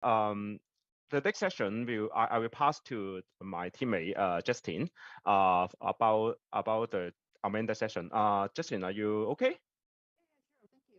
The next session I will pass to my teammate Justin about the Amanda session. Justin, are you okay? Yeah, sure. Thank you.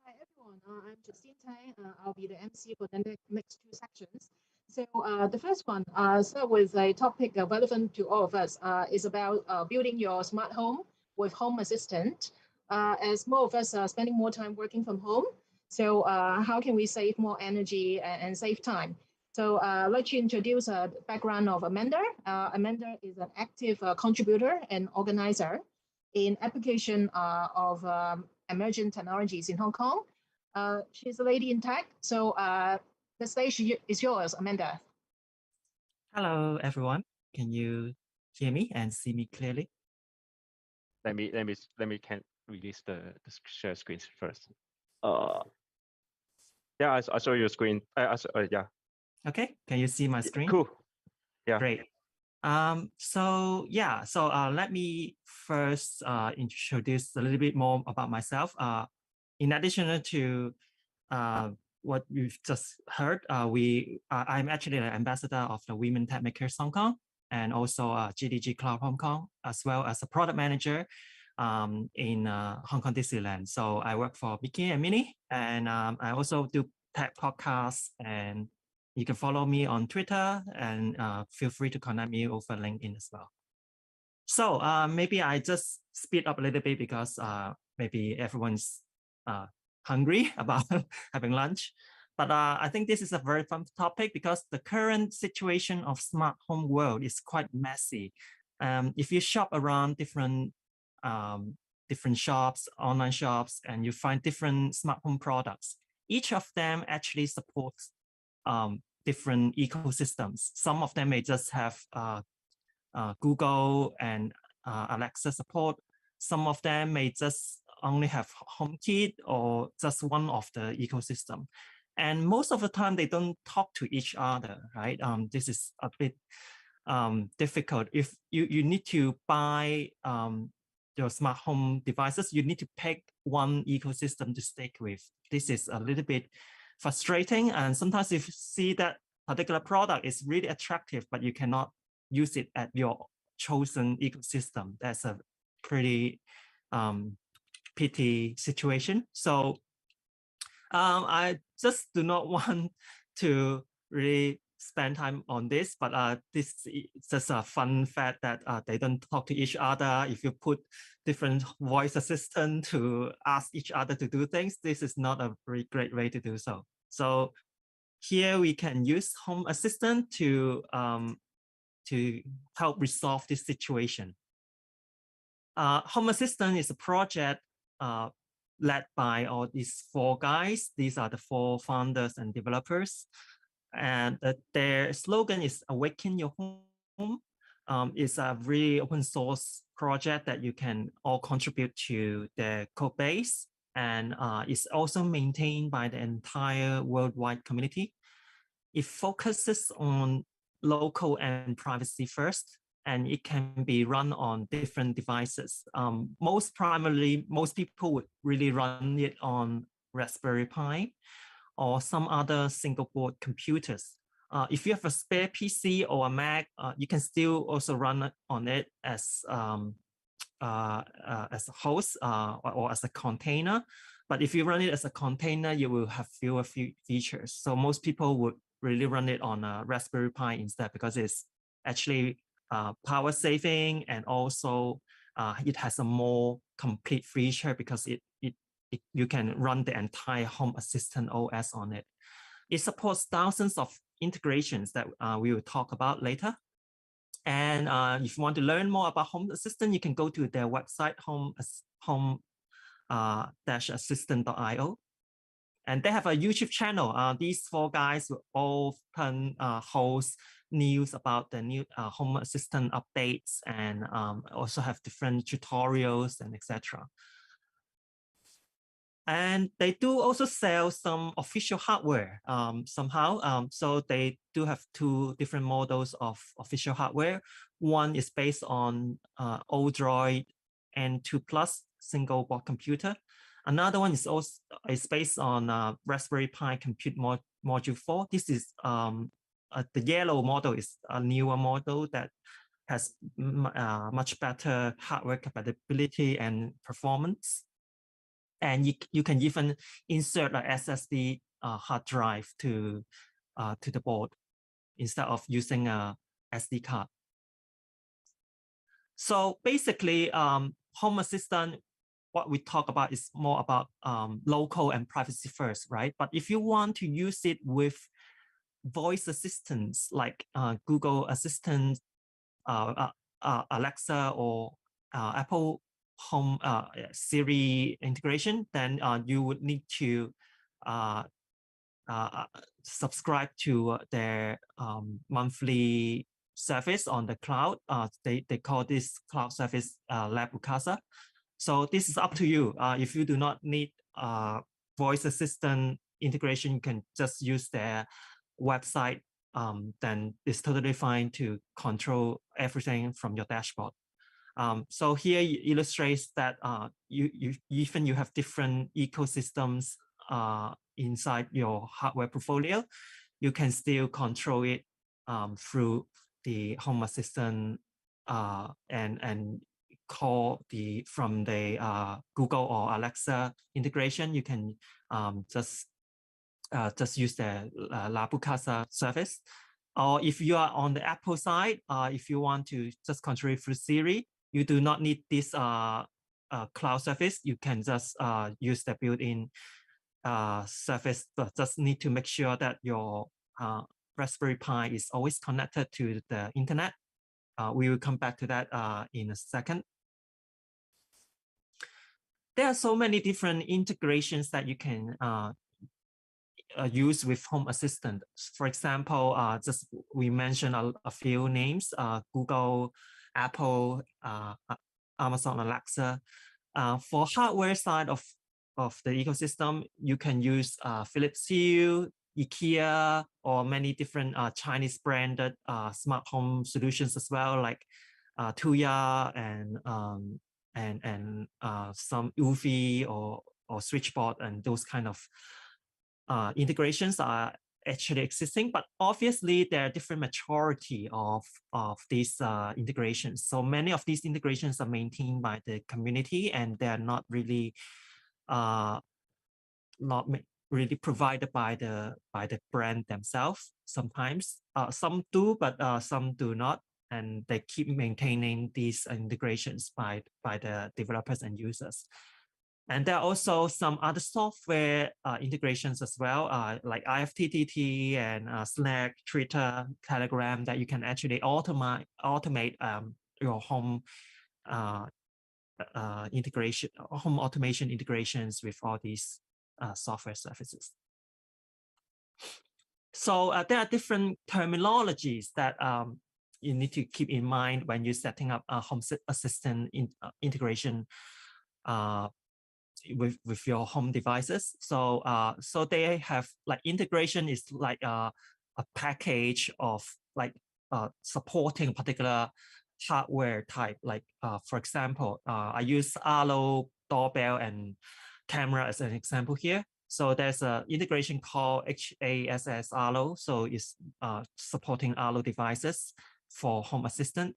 Hi, everyone. I'm Justine Tang. I'll be the MC for the next two sections. So the first one, start with a topic relevant to all of us, is about building your smart home with Home Assistant. As more of us are spending more time working from home, so how can we save more energy and save time? So I'd like to introduce a background of Amanda. Amanda is an active contributor and organizer in application of emerging technologies in Hong Kong. She's a lady in tech, so the stage is yours, Amanda. Hello, everyone. Can you hear me and see me clearly? Let me can release the share screen first. Yeah, I saw your screen. Yeah. Okay. Can you see my screen? Cool. Yeah. Great. So let me first introduce a little bit more about myself. In addition to what you've just heard, I'm actually the ambassador of the Women Techmakers Hong Kong and also GDG Cloud Hong Kong, as well as a product manager in Hong Kong Disneyland. So I work for Mickey and Minnie, and I also do tech podcasts, and you can follow me on Twitter, and feel free to connect me over LinkedIn as well. So maybe I just speed up a little bit because maybe everyone's hungry about having lunch. But I think this is a very fun topic because the current situation of smart home world is quite messy. If you shop around different shops, online shops, and you find different smart home products, each of them actually supports different ecosystems. Some of them may just have Google and Alexa support. Some of them may just only have HomeKit or just one of the ecosystem. And most of the time they don't talk to each other, right? This is a bit difficult. If you need to buy your smart home devices, you need to pick one ecosystem to stick with. This is a little bit frustrating. And sometimes if you see that particular product is really attractive, but you cannot use it at your chosen ecosystem, that's a pretty pity situation. So I just do not want to really spend time on this, but this is just a fun fact that they don't talk to each other. If you put different voice assistant to ask each other to do things, this is not a very great way to do so. So here we can use Home Assistant to help resolve this situation. Home Assistant is a project led by all these four guys. These are the four founders and developers. And their slogan is Awaken Your Home. It's a really open source project that you can all contribute to the code base. And it's also maintained by the entire worldwide community. It focuses on local and privacy first, and it can be run on different devices. Most people would really run it on Raspberry Pi or some other single board computers. If you have a spare PC or a Mac, you can still also run on it as a host or as a container. But if you run it as a container, you will have fewer features. So most people would really run it on a Raspberry Pi instead because it's actually power saving, and also it has a more complete feature because you can run the entire Home Assistant OS on it. It supports thousands of integrations that we will talk about later. And if you want to learn more about Home Assistant, you can go to their website, home-assistant.io. And they have a YouTube channel. These four guys will often host news about the new Home Assistant updates, and also have different tutorials and etc. And they do also sell some official hardware somehow. So they do have two different models of official hardware. One is based on Odroid N2 Plus single board computer. Another one is also based on Raspberry Pi Compute Module 4. This is the yellow model is a newer model that has much better hardware compatibility and performance. And you can even insert an SSD hard drive to the board instead of using a SD card. So basically, Home Assistant, what we talk about is more about local and privacy first, right? But if you want to use it with voice assistants like Google Assistant, Alexa, or Apple Home Siri integration, then you would need to subscribe to their monthly service on the cloud. They call this cloud service NABU CASA. So this is up to you. If you do not need voice assistant integration, you can just use their website. Then it's totally fine to control everything from your dashboard. So here it illustrates that you have different ecosystems inside your hardware portfolio. You can still control it through the Home Assistant and call from the Google or Alexa integration. You can just use the NABU CASA service. Or if you are on the Apple side, if you want to just control it through Siri, you do not need this cloud service. You can just use the built-in service, but just need to make sure that your Raspberry Pi is always connected to the internet. We will come back to that in a second. There are so many different integrations that you can use with Home Assistant. For example, just we mentioned a few names: Google, Apple, Amazon, Alexa. For hardware side of the ecosystem, you can use Philips Hue, IKEA, or many different Chinese branded smart home solutions as well, like Tuya and some UV or switchboard, and those kind of integrations are actually existing, but obviously there are different maturity of these integrations. So many of these integrations are maintained by the community, and they're not really provided by the brand themselves. Sometimes some do, but some do not, and they keep maintaining these integrations by the developers and users. And there are also some other software integrations as well, like IFTTT and Slack, Twitter, Telegram, that you can actually automate your home home automation integrations with all these software services. So there are different terminologies that you need to keep in mind when you're setting up a Home Assistant integration with your home devices. So so they have, like, integration is like a package of like supporting a particular hardware type. Like for example, I use Arlo doorbell and camera as an example here. So there's an integration called HACS Arlo. So it's supporting Arlo devices for Home Assistant.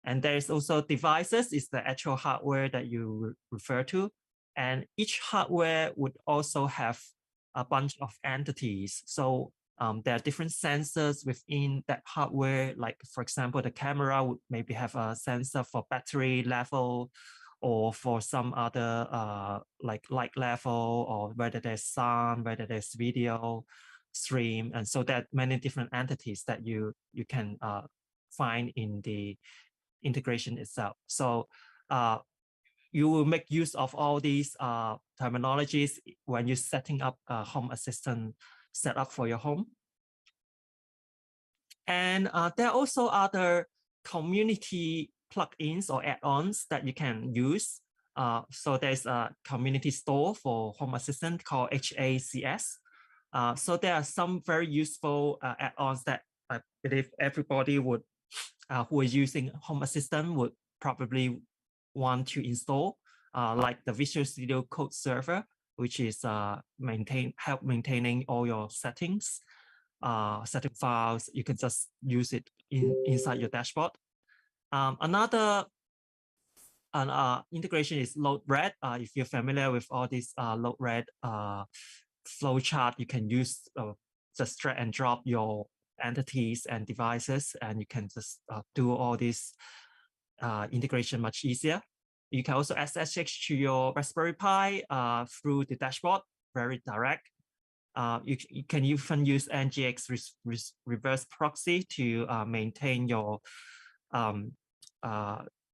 And there's also devices, is the actual hardware that you refer to. And each hardware would also have a bunch of entities. So there are different sensors within that hardware. Like, for example, the camera would maybe have a sensor for battery level, or for some other like light level, or whether there's sound, whether there's video stream. And so there are many different entities that you can find in the integration itself. So you will make use of all these terminologies when you're setting up a Home Assistant setup for your home. And there are also other community plugins or add-ons that you can use. So there's a community store for Home Assistant called HACS. So there are some very useful add-ons that I believe everybody would, who is using Home Assistant, would probably want to install, like the Visual Studio Code Server. which is help maintaining all your settings, setting files. You can just use it inside your dashboard. Another integration is Load-RED. If you're familiar with all these Load-RED flowchart, you can use just drag and drop your entities and devices, and you can just do all this integration much easier. You can also SSH to your Raspberry Pi through the dashboard, very direct. You can even use NGX reverse proxy to maintain your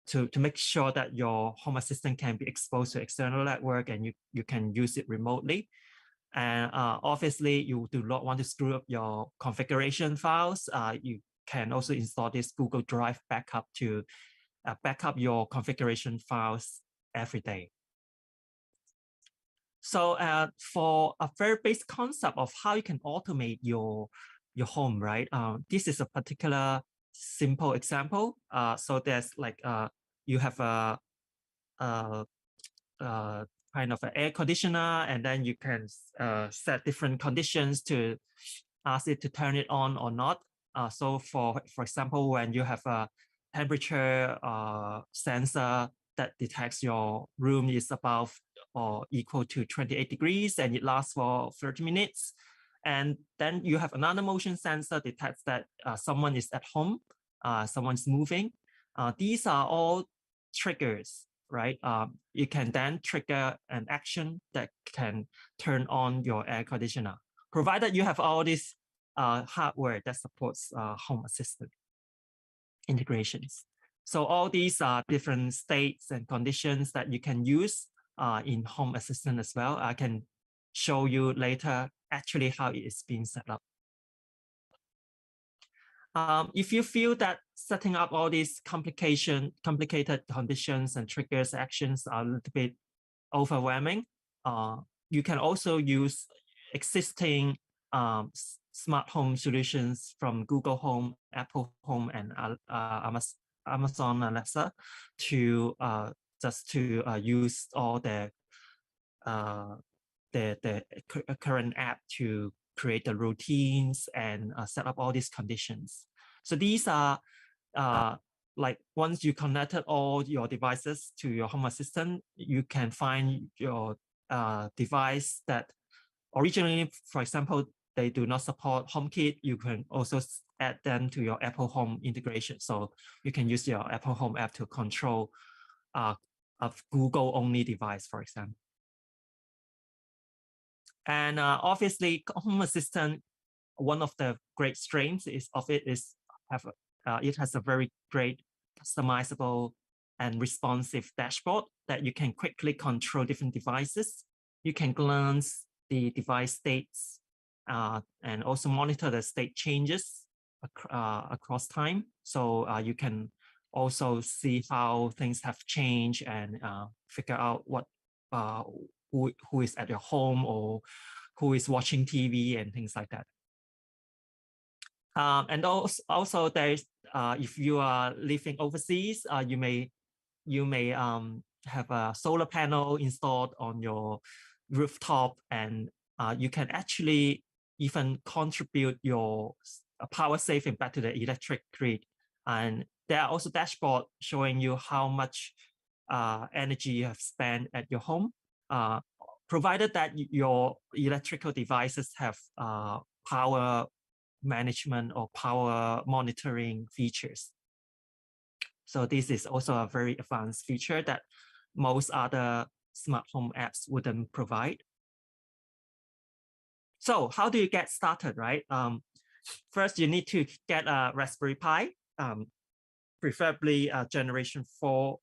to make sure that your home assistant can be exposed to external network, and you can use it remotely. And obviously, you do not want to screw up your configuration files. You can also install this Google Drive backup to back up your configuration files every day. So for a very basic concept of how you can automate your home, right? This is a particular simple example. So there's like you have a kind of an air conditioner, and then you can set different conditions to ask it to turn it on or not. So for example, when you have a temperature sensor that detects your room is above or equal to 28 degrees, and it lasts for 30 minutes. And then you have another motion sensor detects that someone is at home, someone's moving. These are all triggers, right? You can then trigger an action that can turn on your air conditioner, provided you have all this hardware that supports home assistant integrations. So all these are different states and conditions that you can use in home assistant as well. I can show you later actually how it is being set up. If you feel that setting up all these complicated conditions and triggers actions are a little bit overwhelming, you can also use existing smart home solutions from Google Home, Apple Home, and Amazon Alexa to just to use all the current app to create the routines and set up all these conditions. So these are like once you connected all your devices to your home assistant, you can find your device that originally, for example, they do not support HomeKit. You can also add them to your Apple Home integration. So you can use your Apple Home app to control a Google only device, for example. And obviously, Home Assistant, one of the great strengths it has a very great customizable and responsive dashboard that you can quickly control different devices. You can glance the device states and also monitor the state changes across time. So you can also see how things have changed and figure out what who is at your home or who is watching TV and things like that. And also there's if you are living overseas, you may have a solar panel installed on your rooftop, and you can actually even contribute your power saving back to the electric grid. And there are also dashboards showing you how much energy you have spent at your home, provided that your electrical devices have power management or power monitoring features. So this is also a very advanced feature that most other smart home apps wouldn't provide. So how do you get started, right? First, you need to get a Raspberry Pi, preferably a Generation 4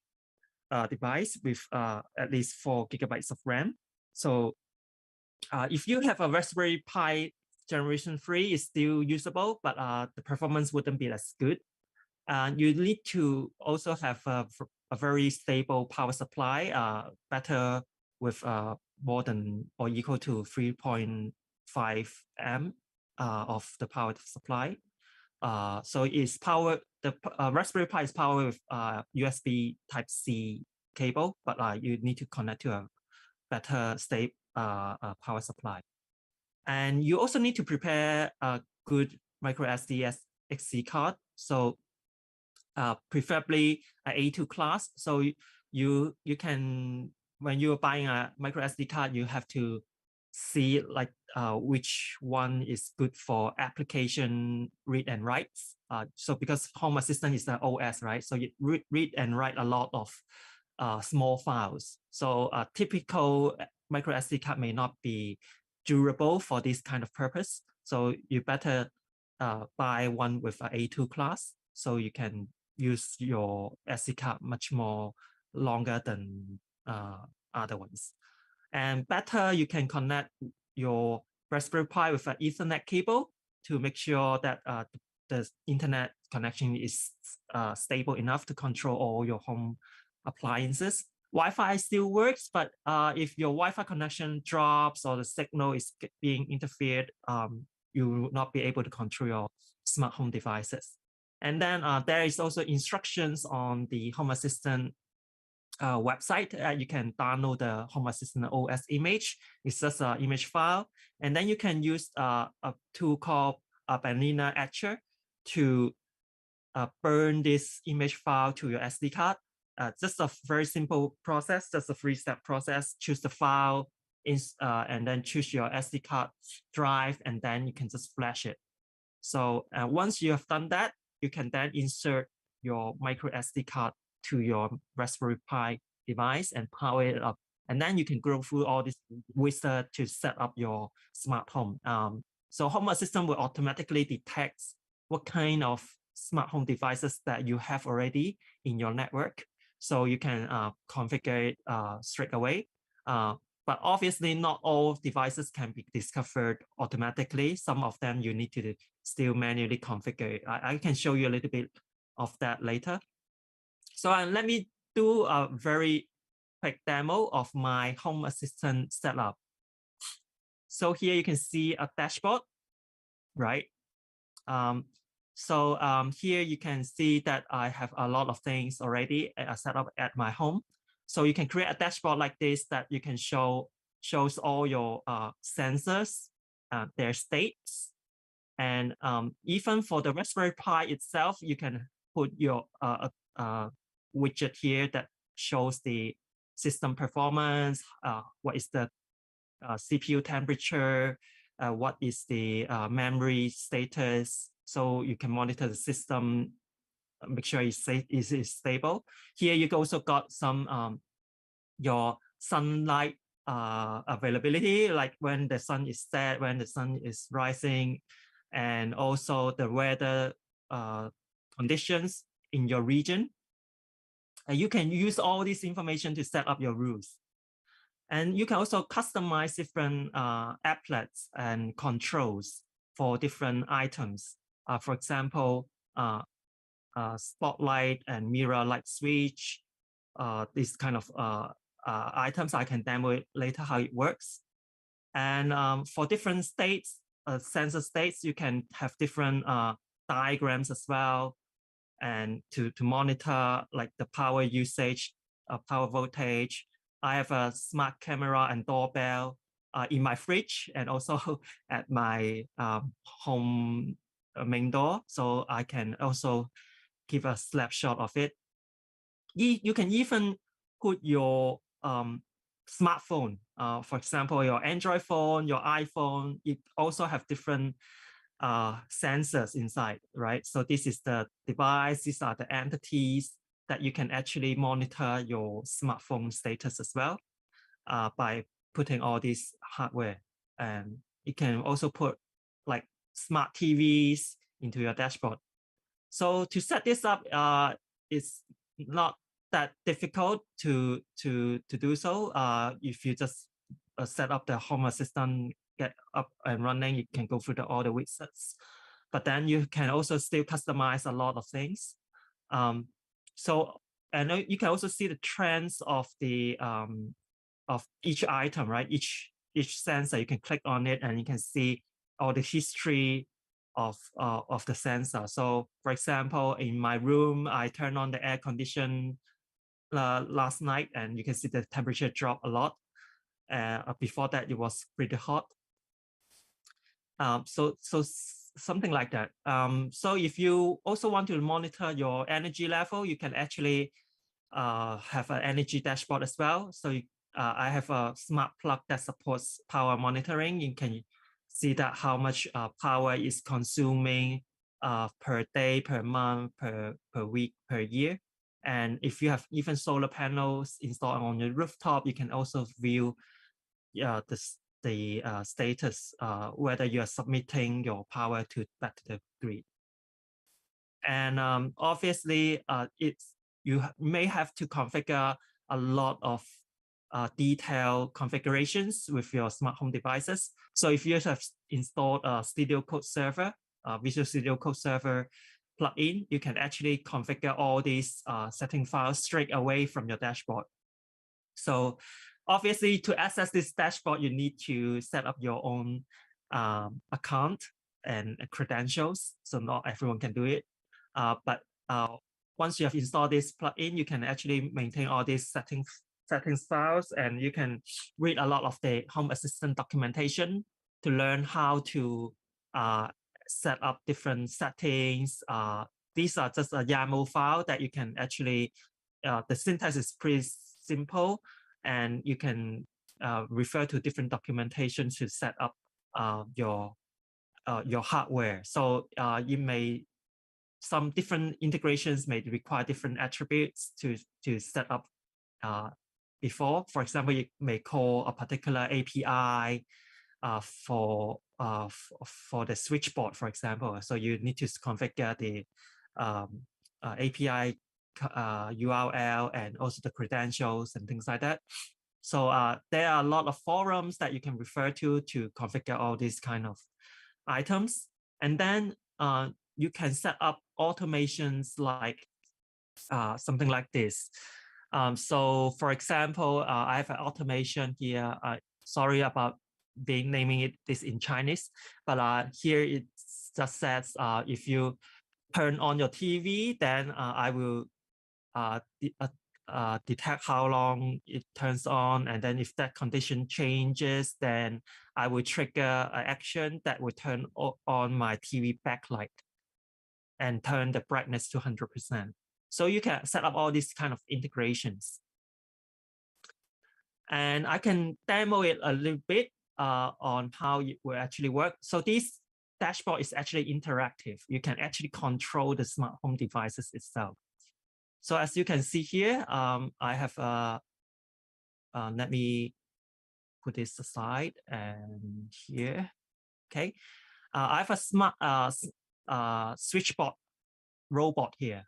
device with at least 4 GB of RAM. So if you have a Raspberry Pi Generation 3, is still usable, but the performance wouldn't be as good. You need to also have a very stable power supply, better with more than or equal to 3.5 amp of the power supply. So it's power. The Raspberry Pi is powered with USB Type-C cable, but you need to connect to a better power supply. And you also need to prepare a good micro SD XC card. So preferably a A2 class. So you can, when you're buying a micro SD card, you have to see like which one is good for application read and writes. So because Home Assistant is the OS, right? So you read and write a lot of small files. So a typical micro SD card may not be durable for this kind of purpose. So you better buy one with an A2 class, so you can use your SD card much more longer than other ones. And better, you can connect your Raspberry Pi with an Ethernet cable to make sure that the internet connection is stable enough to control all your home appliances. Wi-Fi still works, but if your Wi-Fi connection drops or the signal is being interfered, you will not be able to control your smart home devices. And then there is also instructions on the Home Assistant website. You can download the Home Assistant OS image. It's just an image file. And then you can use a tool called Banana Etcher to burn this image file to your SD card. Just a very simple process, just a 3-step process. Choose the file, and then choose your SD card drive, and then you can just flash it. So once you have done that, you can then insert your micro SD card to your Raspberry Pi device and power it up. And then you can go through all this wizard to set up your smart home. So Home Assistant will automatically detect what kind of smart home devices that you have already in your network. So you can configure it straight away. But obviously not all devices can be discovered automatically. Some of them you need to still manually configure. I can show you a little bit of that later. So let me do a very quick demo of my Home Assistant setup. So here you can see a dashboard, right? Here you can see that I have a lot of things already set up at my home. So you can create a dashboard like this that you can shows all your sensors, their states. And even for the Raspberry Pi itself, you can put your widget here that shows the system performance, what is the CPU temperature, what is the memory status, so you can monitor the system, make sure it's stable. Here you also got some your sunlight availability, like when the sun is set, when the sun is rising, and also the weather conditions in your region. And you can use all this information to set up your rules. And you can also customize different applets and controls for different items. For example, spotlight and mirror light switch, this kind of items. I can demo it later how it works. And for different states, sensor states, you can have different diagrams as well, and to monitor like the power usage, power voltage. I have a smart camera and doorbell in my fridge and also at my home main door. So I can also give a snapshot of it. You can even put your smartphone, for example, your Android phone, your iPhone, it also have different sensors inside, right? So this is the device, these are the entities that you can actually monitor your smartphone status as well by putting all this hardware. And you can also put like smart TVs into your dashboard. So to set this up, it's not that difficult to do so. If you just set up the Home Assistant, get up and running, you can go through all the widgets. But then you can also still customize a lot of things. And you can also see the trends of the of each item, right? Each sensor, you can click on it and you can see all the history of the sensor. So for example, in my room, I turned on the air condition last night and you can see the temperature drop a lot. Before that, it was pretty hot. So something like that. So if you also want to monitor your energy level, you can actually have an energy dashboard as well. So I have a smart plug that supports power monitoring. You can see that how much power is consuming per day, per month, per week, per year. And if you have even solar panels installed on your rooftop, you can also view the status, whether you are submitting your power back to the grid. And obviously, you may have to configure a lot of detailed configurations with your smart home devices. So if you have installed a Studio Code server, Visual Studio Code server plugin, you can actually configure all these setting files straight away from your dashboard. So obviously, to access this dashboard, you need to set up your own account and credentials. So not everyone can do it. But once you have installed this plugin, you can actually maintain all these settings files, and you can read a lot of the Home Assistant documentation to learn how to set up different settings. These are just a YAML file that you can actually, the syntax is pretty simple, and you can refer to different documentation to set up your hardware. So some different integrations may require different attributes to set up before. For example, you may call a particular API for the switchboard, for example. So you need to configure the API URL and also the credentials and things like that. So there are a lot of forums that you can refer to configure all these kind of items. And then you can set up automations like something like this. So for example, I have an automation here. Sorry about naming this in Chinese, but here it just says if you turn on your TV, then I will detect how long it turns on, and then if that condition changes, then I will trigger an action that will turn on my TV backlight and turn the brightness to 100%. So you can set up all these kind of integrations. And I can demo it a little bit on how it will actually work. So this dashboard is actually interactive. You can actually control the smart home devices itself. So as you can see here, I have, let me put this aside and here, okay. I have a smart switchboard robot here.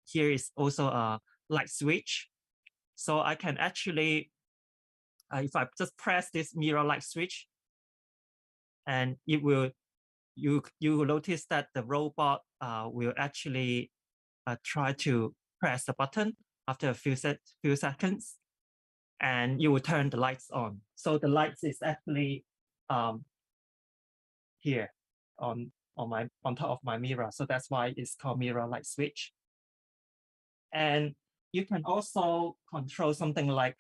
Here is also a light switch. So I can actually, if I just press this mirror light switch, and it will, you will notice that the robot will actually try to press the button after a few seconds, and you will turn the lights on. So the lights is actually here on top of my mirror. So that's why it's called mirror light switch. And you can also control something like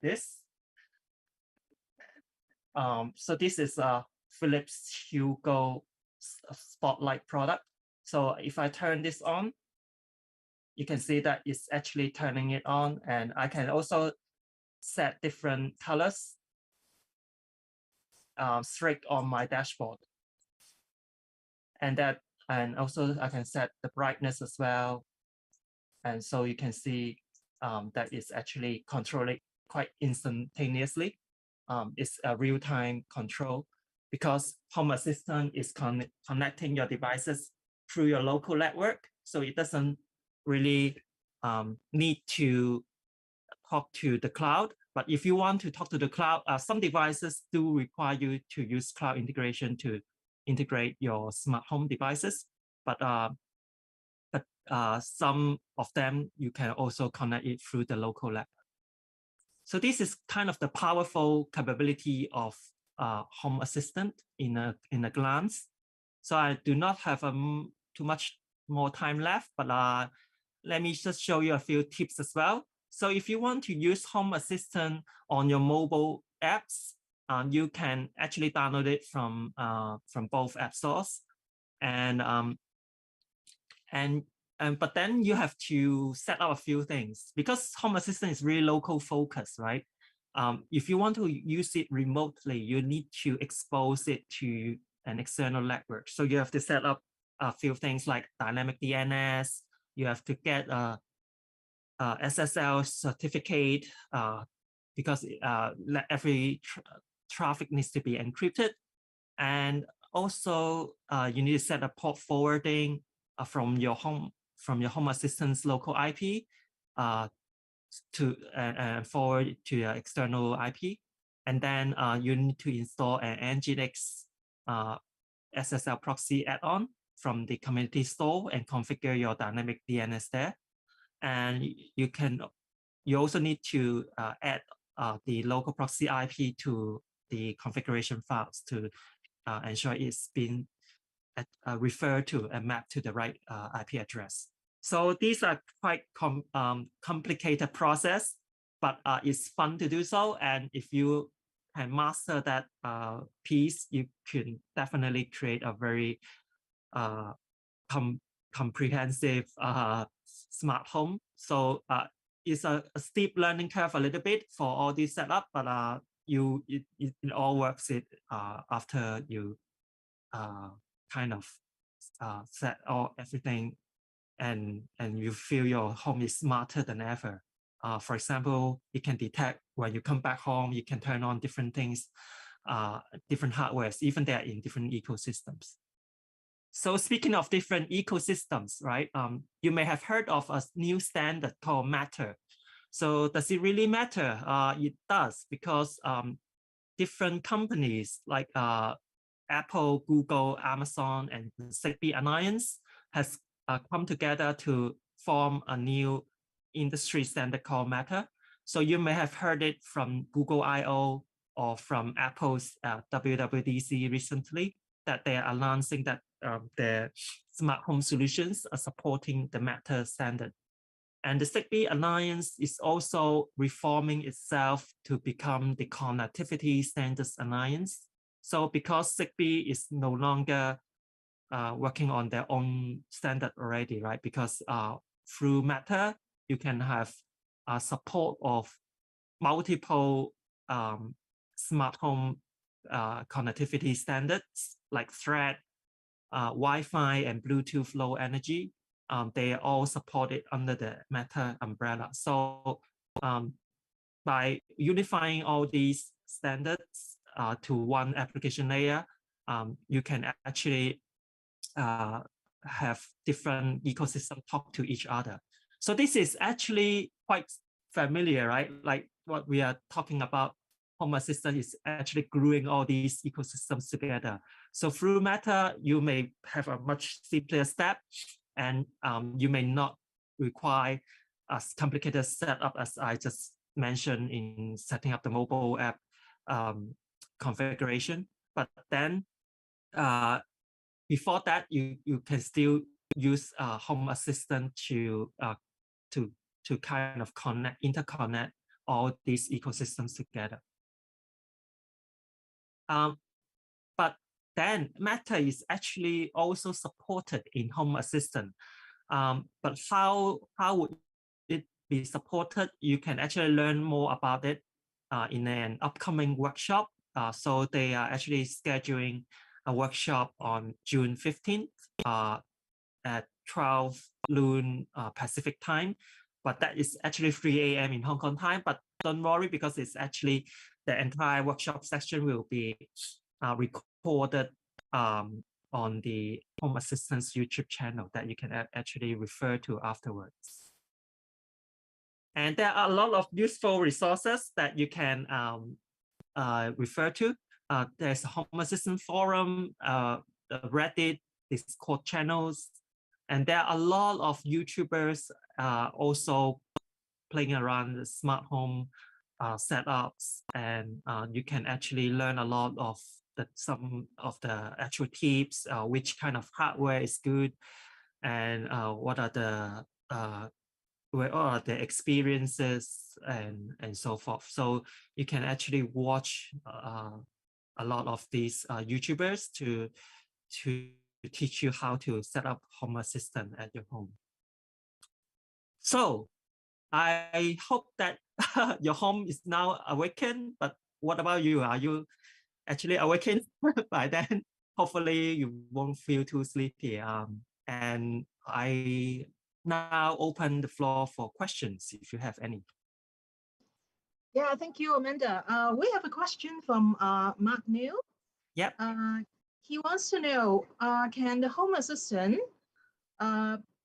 this. So this is a Philips Hue Go spotlight product. So if I turn this on, you can see that it's actually turning it on, and I can also set different colors straight on my dashboard. And also I can set the brightness as well. And so you can see that it's actually controlling quite instantaneously. It's a real-time control because Home Assistant is connecting your devices through your local network. So it doesn't really need to talk to the cloud. But if you want to talk to the cloud, some devices do require you to use cloud integration to integrate your smart home devices. But some of them, you can also connect it through the local network. So this is kind of the powerful capability of Home Assistant in a glance. So I do not have too much more time left, but let me just show you a few tips as well. So if you want to use Home Assistant on your mobile apps, you can actually download it from both app stores, but then you have to set up a few things because Home Assistant is really local focused, right? If you want to use it remotely, you need to expose it to an external network. So you have to set up a few things like dynamic DNS. You have to get a SSL certificate because every traffic needs to be encrypted. And also you need to set up port forwarding from your Home Assistant's local IP to forward to your external IP. And then you need to install an Nginx SSL proxy add-on from the community store and configure your dynamic DNS there. And you also need to add the local proxy IP to the configuration files to ensure it's been referred to and mapped to the right IP address. So these are quite complicated process, but it's fun to do so. And if you can master that piece, you can definitely create a very comprehensive smart home. So it's a steep learning curve a little bit for all this setup, but it all works after you kind of set everything and you feel your home is smarter than ever. For example, it can detect when you come back home, you can turn on different things, different hardwares, even they're in different ecosystems. So speaking of different ecosystems, right? You may have heard of a new standard called Matter. So does it really matter? It does, because different companies like Apple, Google, Amazon, and the Zigbee Alliance has come together to form a new industry standard called Matter. So you may have heard it from Google I/O or from Apple's WWDC recently, that they are announcing that their smart home solutions are supporting the Matter standard. And the Zigbee Alliance is also reforming itself to become the Connectivity Standards Alliance. So because Zigbee is no longer working on their own standard already, right? Because through Matter, you can have support of multiple smart home connectivity standards like Thread, Wi-Fi, and Bluetooth Low Energy. They are all supported under the Matter umbrella. So by unifying all these standards to one application layer, you can actually have different ecosystems talk to each other. So this is actually quite familiar, right? Like what we are talking about, Home Assistant is actually gluing all these ecosystems together. So through Matter, you may have a much simpler step, and you may not require a complicated setup as I just mentioned in setting up the mobile app configuration. But then before that, you can still use Home Assistant to kind of interconnect all these ecosystems together. But then Matter is actually also supported in Home Assistant. But how would it be supported? You can actually learn more about it in an upcoming workshop. So they are actually scheduling a workshop on June 15th at 12 noon Pacific time. But that is actually 3 a.m. in Hong Kong time. But don't worry, because it's actually the entire workshop section will be recorded on the Home Assistant's YouTube channel that you can actually refer to afterwards. And there are a lot of useful resources that you can refer to. There's a Home Assistant forum, Reddit, Discord channels, and there are a lot of YouTubers also playing around the smart home setups, and you can actually learn a lot of some of the actual tips, which kind of hardware is good, and what are the where are the experiences and so forth. So you can actually watch a lot of these YouTubers to teach you how to set up Home Assistant at your home. So I hope that your home is now awakened, but what about you? Are you actually awakened by then? Hopefully you won't feel too sleepy. And I now open the floor for questions if you have any. Yeah, thank you, Amanda. We have a question from Mark New. Yep. He wants to know, can the Home Assistant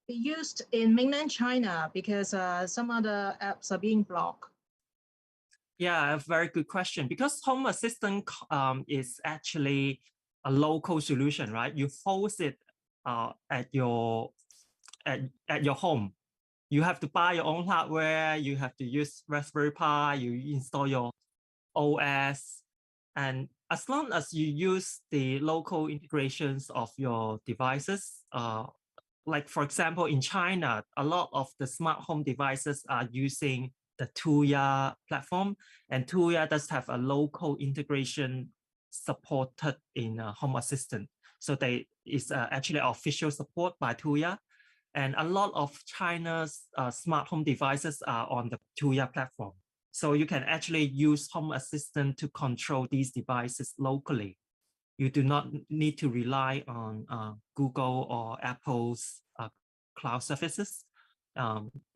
be used in mainland China because some other apps are being blocked? Yeah, a very good question. Because Home Assistant is actually a local solution, right? You host it at your home. You have to buy your own hardware. You have to use Raspberry Pi. You install your OS, and as long as you use the local integrations of your devices, like for example in China, a lot of the smart home devices are using the Tuya platform, and Tuya does have a local integration supported in Home Assistant. So they is actually official support by Tuya, and a lot of China's smart home devices are on the Tuya platform. So you can actually use Home Assistant to control these devices locally. You do not need to rely on Google or Apple's cloud services.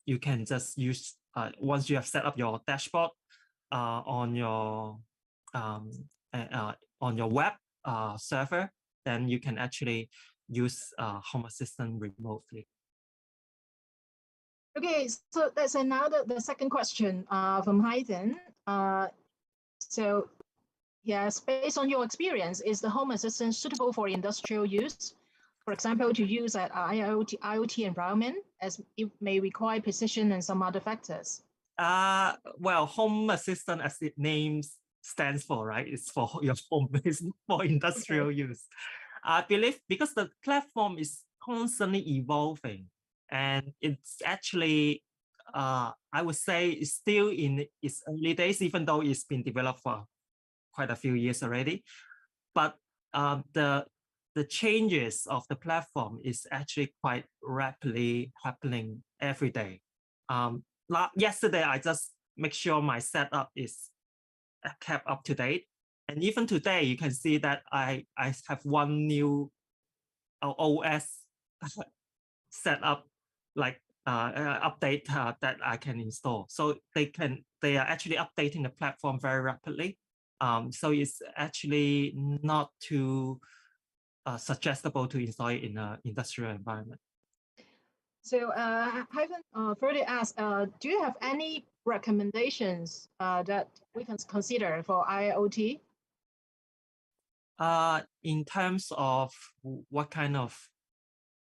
You can just use, once you have set up your dashboard on your web server, then you can actually use Home Assistant remotely. Okay, so that's the second question from Hayden. So yes, based on your experience, is the Home Assistant suitable for industrial use? For example, to use at IoT environment, as it may require precision and some other factors. Well, Home Assistant, as it names stands for, right? It's for your home, it's for industrial use. I believe because the platform is constantly evolving, and it's actually, I would say, it's still in its early days, even though it's been developed for quite a few years already. But the changes of the platform is actually quite rapidly happening every day. Yesterday, I just make sure my setup is kept up to date. And even today, you can see that I have one new OS set up, like update that I can install. So they are actually updating the platform very rapidly. So it's actually not too suggestible to install it in an industrial environment. So Hyven further asked, do you have any recommendations that we can consider for IoT? In terms of what kind of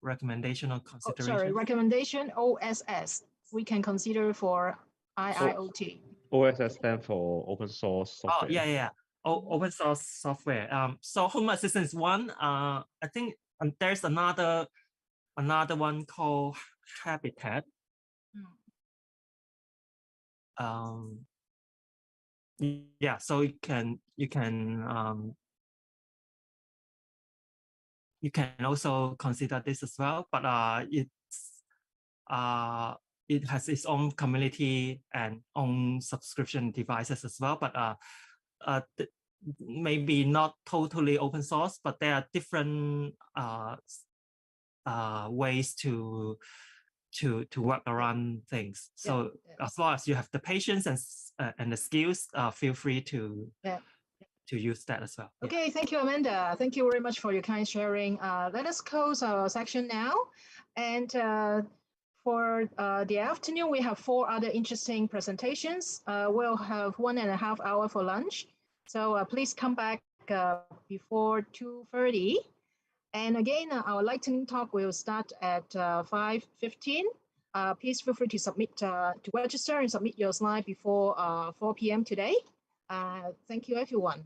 recommendation or consideration? Sorry, recommendation OSS we can consider for IIoT. OSS stands for open source software. Oh, yeah. Open source software. So Home Assistant is one. I think there's another one called Habitat. Yeah, so you can also consider this as well, but it has its own community and own subscription devices as well, but maybe not totally open source, but there are different ways to work around things. So as long as you have the patience and the skills, feel free to use that as well. Okay, thank you, Amanda. Thank you very much for your kind sharing. Let us close our section now. And for the afternoon, we have 4 other interesting presentations. We'll have 1.5 hours for lunch. So please come back before 2:30. And again, our lightning talk will start at 5:15. Please feel free to submit, to register and submit your slide before 4 p.m. today. Thank you, everyone.